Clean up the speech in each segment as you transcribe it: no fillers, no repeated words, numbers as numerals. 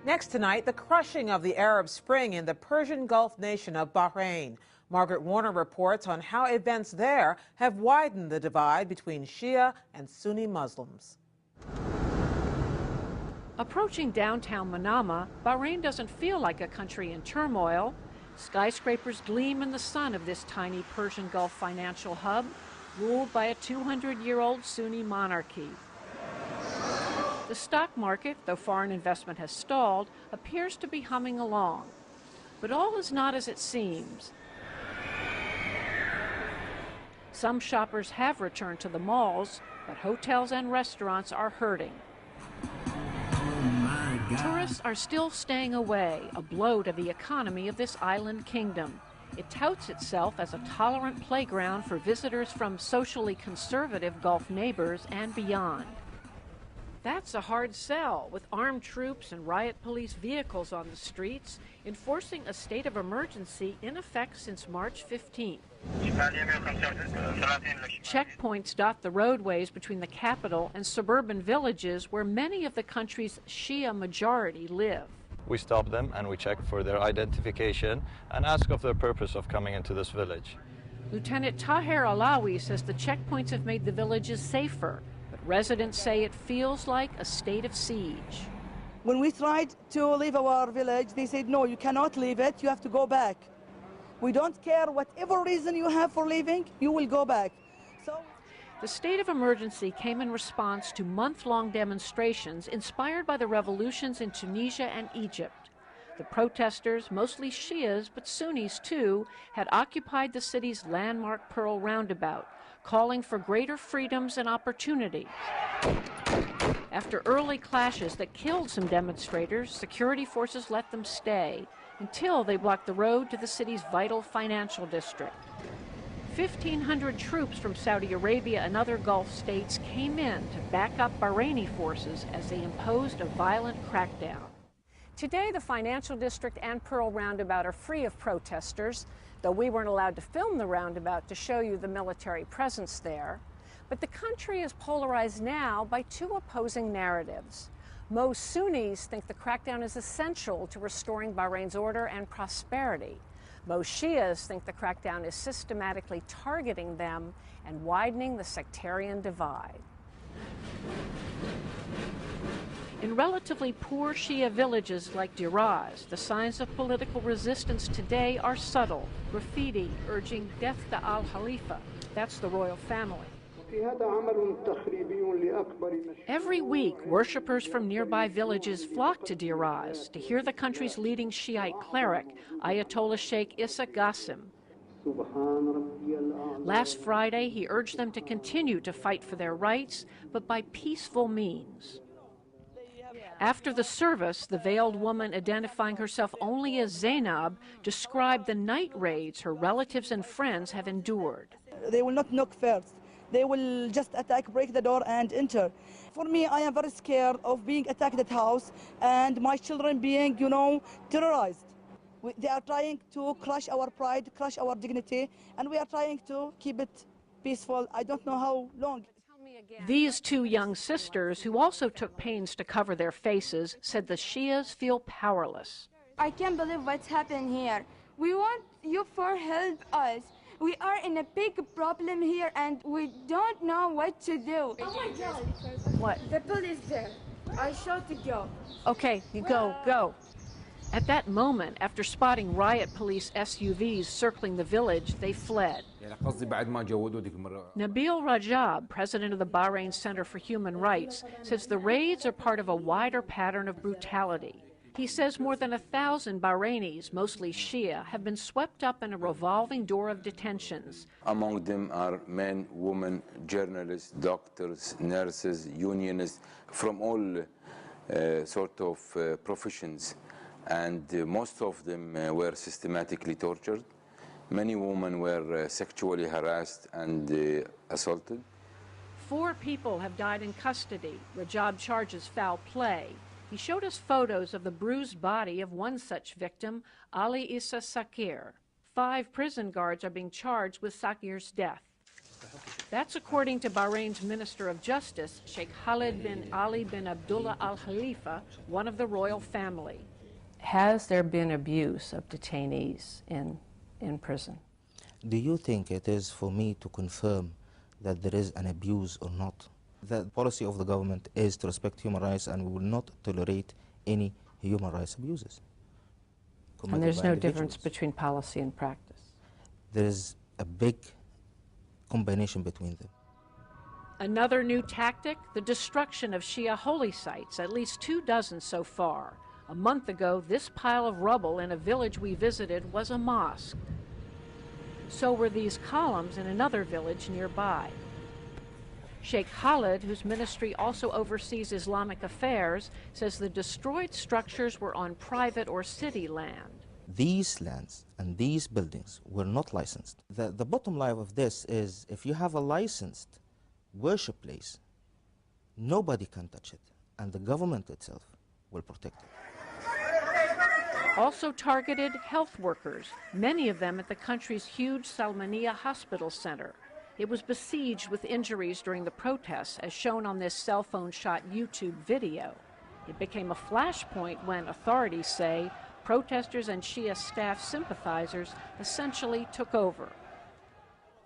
Next tonight, the crushing of the Arab Spring in the Persian Gulf nation of Bahrain. Margaret Warner reports on how events there have widened the divide between Shia and Sunni Muslims. Approaching downtown Manama, Bahrain doesn't feel like a country in turmoil. Skyscrapers gleam in the sun of this tiny Persian Gulf financial hub, ruled by a 200-year-old Sunni monarchy. The stock market, though foreign investment has stalled, appears to be humming along. But all is not as it seems. Some shoppers have returned to the malls, but hotels and restaurants are hurting. Tourists are still staying away, a blow to the economy of this island kingdom. It touts itself as a tolerant playground for visitors from socially conservative Gulf neighbors and beyond. That's a hard sell, with armed troops and riot police vehicles on the streets, enforcing a state of emergency in effect since March 15th. Checkpoints dot the roadways between the capital and suburban villages where many of the country's Shia majority live. We stop them and we check for their identification and ask of their purpose of coming into this village. Lieutenant Taher Alawi says the checkpoints have made the villages safer, but residents say it feels like a state of siege. When we tried to leave our village, they said, no, you cannot leave it, you have to go back. We don't care whatever reason you have for leaving, you will go back. The state of emergency came in response to month-long demonstrations inspired by the revolutions in Tunisia and Egypt. The protesters, mostly Shias but Sunnis too, had occupied the city's landmark Pearl Roundabout, calling for greater freedoms and opportunities. After early clashes that killed some demonstrators, security forces let them stay until they blocked the road to the city's vital financial district. 1,500 troops from Saudi Arabia and other Gulf states came in to back up Bahraini forces as they imposed a violent crackdown. Today, the financial district and Pearl Roundabout are free of protesters, though we weren't allowed to film the roundabout to show you the military presence there. But the country is polarized now by two opposing narratives. Most Sunnis think the crackdown is essential to restoring Bahrain's order and prosperity. Most Shias think the crackdown is systematically targeting them and widening the sectarian divide. In relatively poor Shia villages like Diraz, the signs of political resistance today are subtle. Graffiti urging death to al-Khalifa, that's the royal family. Every week, worshippers from nearby villages flock to Diraz to hear the country's leading Shiite cleric, Ayatollah Sheikh Issa Qasem. Last Friday, he urged them to continue to fight for their rights, but by peaceful means. After the service, the veiled woman identifying herself only as Zainab described the night raids her relatives and friends have endured. They will not knock first. They will just attack, break the door and enter. For me, I am very scared of being attacked at house and my children being, terrorized. They are trying to crush our pride, crush our dignity, and we are trying to keep it peaceful. I don't know how long. These two young sisters, who also took pains to cover their faces, said the Shias feel powerless. I can't believe what's happened here. We want you for help us. We are in a big problem here and we don't know what to do. Oh my God. What? The police there. I shot to go. Okay, you go. At that moment, after spotting riot police SUVs circling the village, they fled. Nabil Rajab, president of the Bahrain Center for Human Rights, says the raids are part of a wider pattern of brutality. He says more than 1,000 Bahrainis, mostly Shia, have been swept up in a revolving door of detentions. Among them are men, women, journalists, doctors, nurses, unionists, from all sort of professions. And most of them were systematically tortured. Many women were sexually harassed and assaulted. 4 people have died in custody. Rajab charges foul play. He showed us photos of the bruised body of one such victim, Ali Issa Sakir. 5 prison guards are being charged with Sakir's death. That's according to Bahrain's Minister of Justice, Sheikh Khalid bin Ali bin Abdullah Al Khalifa, one of the royal family. Has there been abuse of detainees in prison? Do you think it is for me to confirm that there is an abuse or not? The policy of the government is to respect human rights, and we will not tolerate any human rights abuses. And there's no difference between policy and practice? There is a big combination between them. Another new tactic, the destruction of Shia holy sites, at least 24 so far. A month ago, this pile of rubble in a village we visited was a mosque. So were these columns in another village nearby. Sheikh Khalid, whose ministry also oversees Islamic affairs, says the destroyed structures were on private or city land. These lands and these buildings were not licensed. The bottom line of this is, if you have a licensed worship place, nobody can touch it, and the government itself will protect it. Also targeted health workers, many of them at the country's huge Salmania Hospital Center. It was besieged with injuries during the protests, as shown on this cell phone shot YouTube video. It became a flashpoint when authorities say protesters and Shia staff sympathizers essentially took over.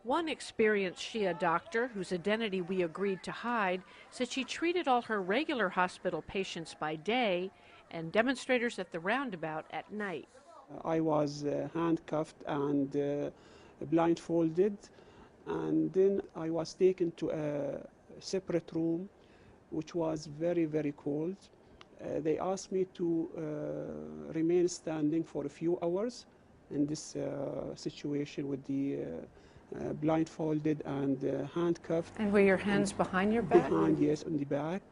One experienced Shia doctor, whose identity we agreed to hide, said she treated all her regular hospital patients by day and demonstrators at the roundabout at night. I was handcuffed and blindfolded, and then I was taken to a separate room, which was very, very cold. They asked me to remain standing for a few hours in this situation with the blindfolded and handcuffed. And were your hands behind your back? Behind, yes, on the back.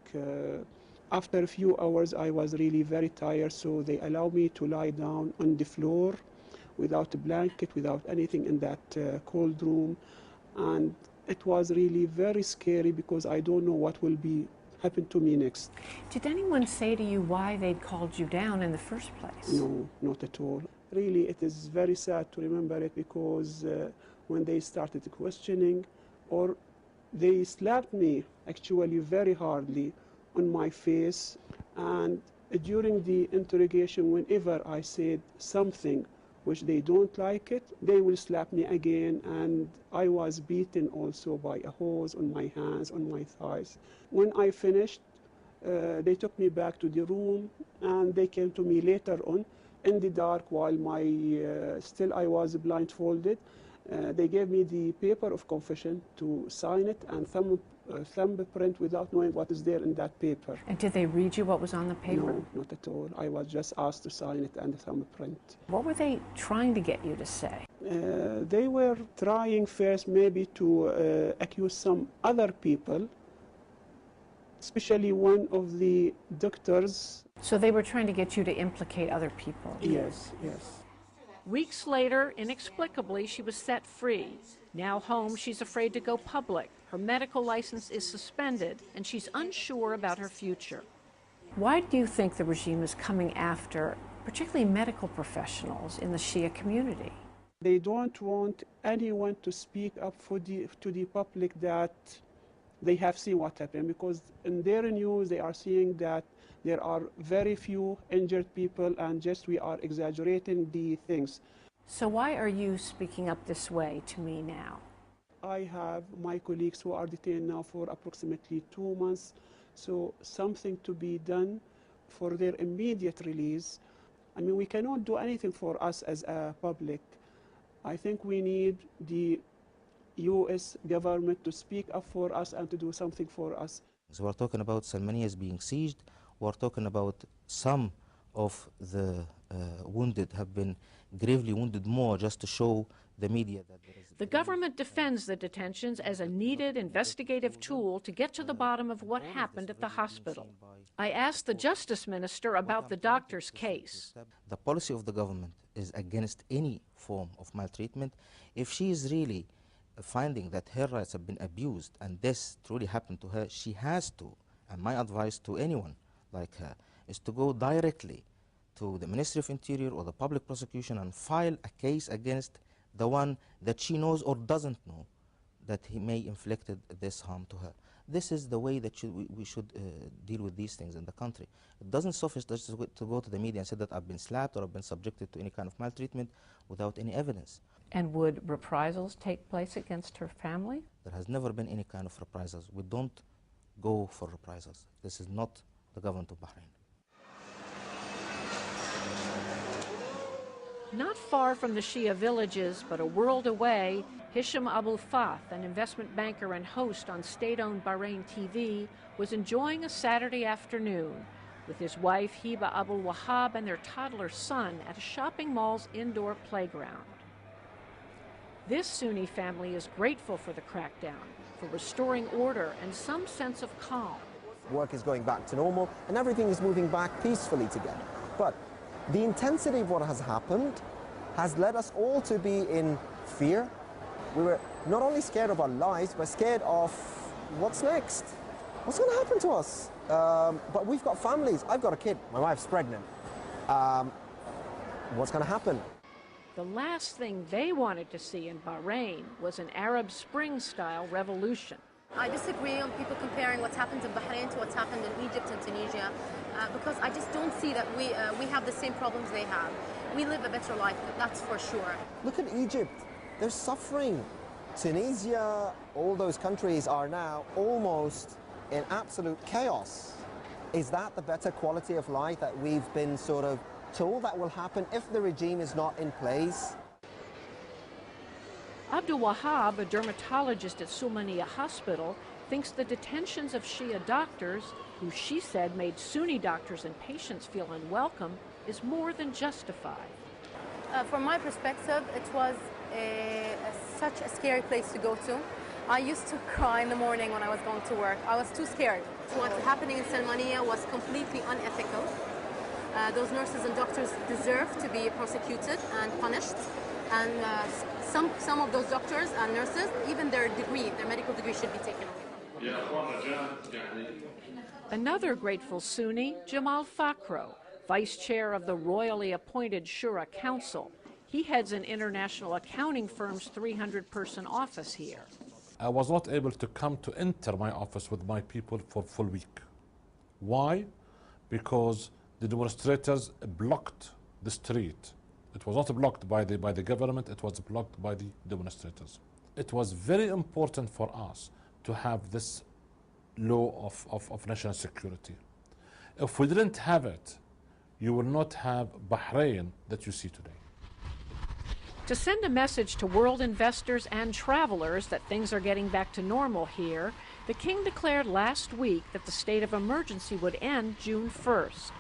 After a few hours, I was really very tired, so they allowed me to lie down on the floor without a blanket, without anything in that cold room. And it was really very scary because I don't know what will be happen to me next. Did anyone say to you why they'd called you down in the first place? No, not at all. Really, it is very sad to remember it because when they started questioning, or they slapped me actually very hardly on my face, and during the interrogation, whenever I said something which they don't like it, they will slap me again, and I was beaten also by a hose on my hands, on my thighs. When I finished, they took me back to the room, and they came to me later on in the dark while still I was blindfolded. They gave me the paper of confession to sign it and thumbprint without knowing what is there in that paper. And did they read you what was on the paper? No, not at all. I was just asked to sign it and thumbprint. What were they trying to get you to say? They were trying first maybe to accuse some other people, especially one of the doctors. So they were trying to get you to implicate other people? Yes, yes. Weeks later, inexplicably, she was set free. Now home, she's afraid to go public. Her medical license is suspended, and she's unsure about her future. Why do you think the regime is coming after, particularly medical professionals in the Shia community? They don't want anyone to speak up to the public that they have seen what happened, because in their news they are seeing that there are very few injured people and just we are exaggerating the things. So why are you speaking up this way to me now? I have my colleagues who are detained now for approximately 2 months, so something to be done for their immediate release. I mean, we cannot do anything for us as a public. I think we need the U.S. government to speak up for us and to do something for us. So we're talking about Salmania being sieged. We're talking about some of the wounded have been gravely wounded more, just to show the media that there is... The government defends the detentions as a needed investigative tool to get to the bottom of what happened at the hospital. I asked the Justice Minister about the doctor's case. The policy of the government is against any form of maltreatment. If she is really finding that her rights have been abused and this truly happened to her, she has to, and my advice to anyone like her, is to go directly to the Ministry of Interior or the public prosecution and file a case against the one that she knows or doesn't know that he may inflicted this harm to her. This is the way that we should deal with these things in the country. It doesn't suffice just to go to the media and say that I've been slapped or I've been subjected to any kind of maltreatment without any evidence. And would reprisals take place against her family? There has never been any kind of reprisals. We don't go for reprisals. This is not the government of Bahrain. Not far from the Shia villages, but a world away, Hisham Abul Fath, an investment banker and host on state-owned Bahrain TV, was enjoying a Saturday afternoon with his wife Hiba Abul Wahab and their toddler son at a shopping mall's indoor playground. This Sunni family is grateful for the crackdown, for restoring order and some sense of calm. Work is going back to normal and everything is moving back peacefully together. But the intensity of what has happened has led us all to be in fear. We were not only scared of our lives, but scared of what's next. What's going to happen to us? But we've got families. I've got a kid. My wife's pregnant. What's going to happen? The last thing they wanted to see in Bahrain was an Arab Spring-style revolution. I disagree on people comparing what's happened in Bahrain to what's happened in Egypt and Tunisia, because I just don't see that we have the same problems they have. We live a better life, that's for sure. Look at Egypt. They're suffering. Tunisia, all those countries are now almost in absolute chaos. Is that the better quality of life that we've been sort of told that will happen if the regime is not in place? Abdul Wahab, a dermatologist at Sulmaniya Hospital, thinks the detentions of Shia doctors, who she said made Sunni doctors and patients feel unwelcome, is more than justified. From my perspective, it was such a scary place to go to. I used to cry in the morning when I was going to work. I was too scared. What's happening in Sulmaniya was completely unethical. Those nurses and doctors deserve to be prosecuted and punished. And some of those doctors and nurses, even their medical degree should be taken away. Another grateful Sunni, Jamal Fakhro, vice chair of the royally appointed Shura Council. He heads an international accounting firm's 300-person office here. I was not able to enter my office with my people for a full week. Why? Because the demonstrators blocked the street. It was not blocked by the government, it was blocked by the demonstrators. It was very important for us to have this law of national security. If we didn't have it, you will not have Bahrain that you see today. To send a message to world investors and travelers that things are getting back to normal here, the king declared last week that the state of emergency would end June 1st.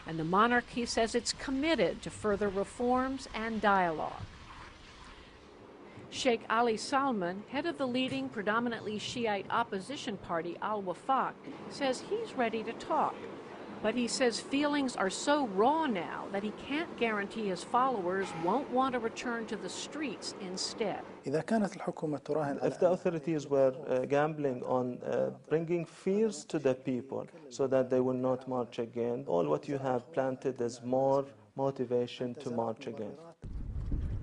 And the monarchy says it's committed to further reforms and dialogue. Sheikh Ali Salman, head of the leading predominantly Shiite opposition party Al-Wafaq, says he's ready to talk. But he says feelings are so raw now that he can't guarantee his followers won't want to return to the streets instead. If the authorities were gambling on bringing fears to the people so that they will not march again, all what you have planted is more motivation to march again.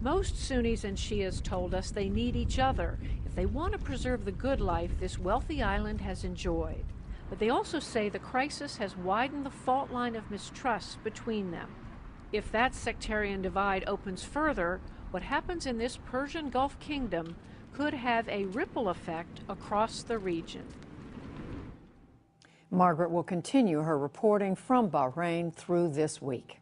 Most Sunnis and Shias told us they need each other if they want to preserve the good life this wealthy island has enjoyed. But they also say the crisis has widened the fault line of mistrust between them. If that sectarian divide opens further, what happens in this Persian Gulf kingdom could have a ripple effect across the region. Margaret will continue her reporting from Bahrain through this week.